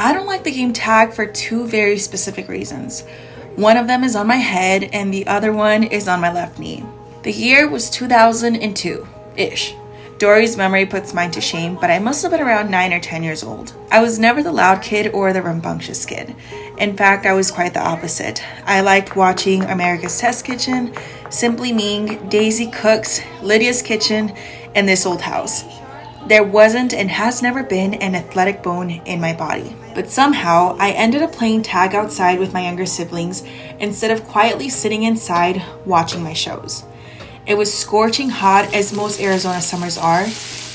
I don't like the game tag for two very specific reasons. One of them is on my head and the other one is on my left knee. The year was 2002-ish. Dory's memory puts mine to shame, but I must have been around 9 or 10 years old. I was never the loud kid or the rambunctious kid. In fact, I was quite the opposite. I liked watching America's Test Kitchen, Simply Ming, Daisy Cooks, Lydia's Kitchen, and This Old House. There wasn't and has never been an athletic bone in my body. But somehow, I ended up playing tag outside with my younger siblings instead of quietly sitting inside watching my shows. It was scorching hot as most Arizona summers are,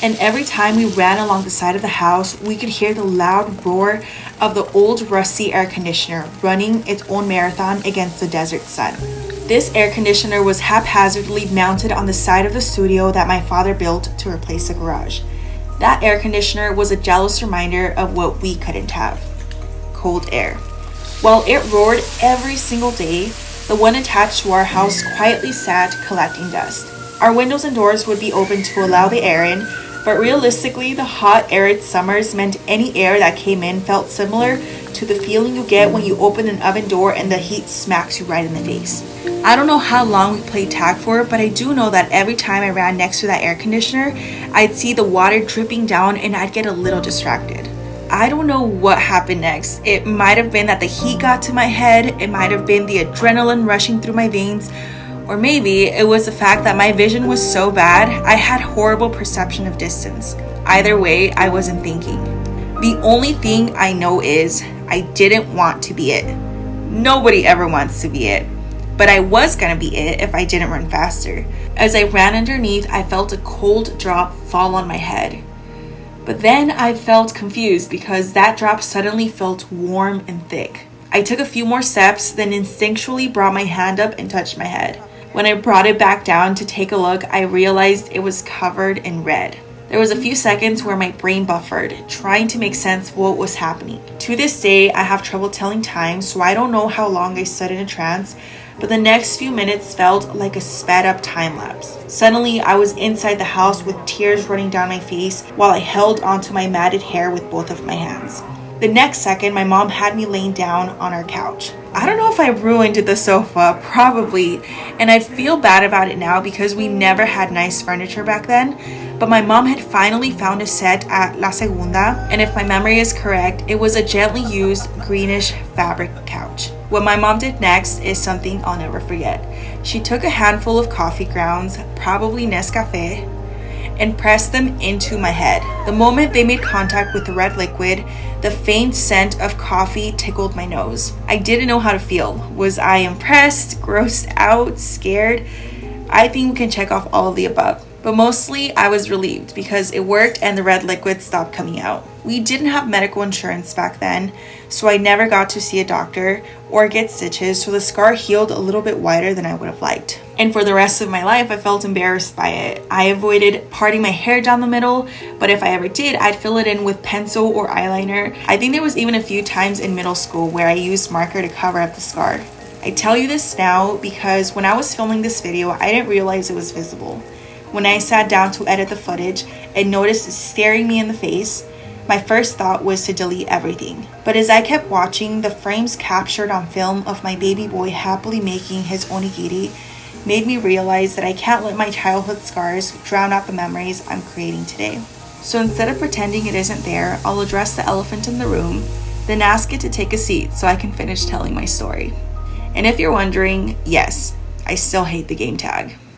and every time we ran along the side of the house, we could hear the loud roar of the old rusty air conditioner running its own marathon against the desert sun. This air conditioner was haphazardly mounted on the side of the studio that my father built to replace the garage. That air conditioner was a jealous reminder of what we couldn't have: cold air. While it roared every single day, the one attached to our house quietly sat collecting dust. Our windows and doors would be open to allow the air in, but realistically, the hot, arid summers meant any air that came in felt similar to the feeling you get when you open an oven door and the heat smacks you right in the face. I don't know how long we played tag for, but I do know that every time I ran next to that air conditioner, I'd see the water dripping down and I'd get a little distracted. I don't know what happened next. It might have been that the heat got to my head, it might have been the adrenaline rushing through my veins, or maybe it was the fact that my vision was so bad, I had horrible perception of distance. Either way, I wasn't thinking. The only thing I know is I didn't want to be it. Nobody ever wants to be it. But I was gonna be it if I didn't run faster. As I ran underneath, I felt a cold drop fall on my head. But then I felt confused because that drop suddenly felt warm and thick. I took a few more steps, then instinctually brought my hand up and touched my head. When I brought it back down to take a look, I realized it was covered in red. There was a few seconds where my brain buffered, trying to make sense of what was happening. To this day, I have trouble telling time, so I don't know how long I stood in a trance, but the next few minutes felt like a sped up time lapse. Suddenly, I was inside the house with tears running down my face while I held onto my matted hair with both of my hands. The next second, my mom had me laying down on our couch. I don't know if I ruined the sofa, probably, and I feel bad about it now because we never had nice furniture back then, but my mom had finally found a set at La Segunda, and if my memory is correct, it was a gently used greenish fabric couch. What my mom did next is something I'll never forget. She took a handful of coffee grounds, probably Nescafe, and pressed them into my head. The moment they made contact with the red liquid, the faint scent of coffee tickled my nose. I didn't know how to feel. Was I impressed, grossed out, scared? I think we can check off all of the above. But mostly I was relieved because it worked and the red liquid stopped coming out. We didn't have medical insurance back then, so I never got to see a doctor or get stitches, so the scar healed a little bit wider than I would have liked. And for the rest of my life, I felt embarrassed by it. I avoided parting my hair down the middle, but if I ever did, I'd fill it in with pencil or eyeliner. I think there was even a few times in middle school where I used marker to cover up the scar. I tell you this now because when I was filming this video, I didn't realize it was visible. When I sat down to edit the footage and noticed it staring me in the face, my first thought was to delete everything. But as I kept watching, the frames captured on film of my baby boy happily making his onigiri made me realize that I can't let my childhood scars drown out the memories I'm creating today. So instead of pretending it isn't there, I'll address the elephant in the room, then ask it to take a seat so I can finish telling my story. And if you're wondering, yes, I still hate the game tag.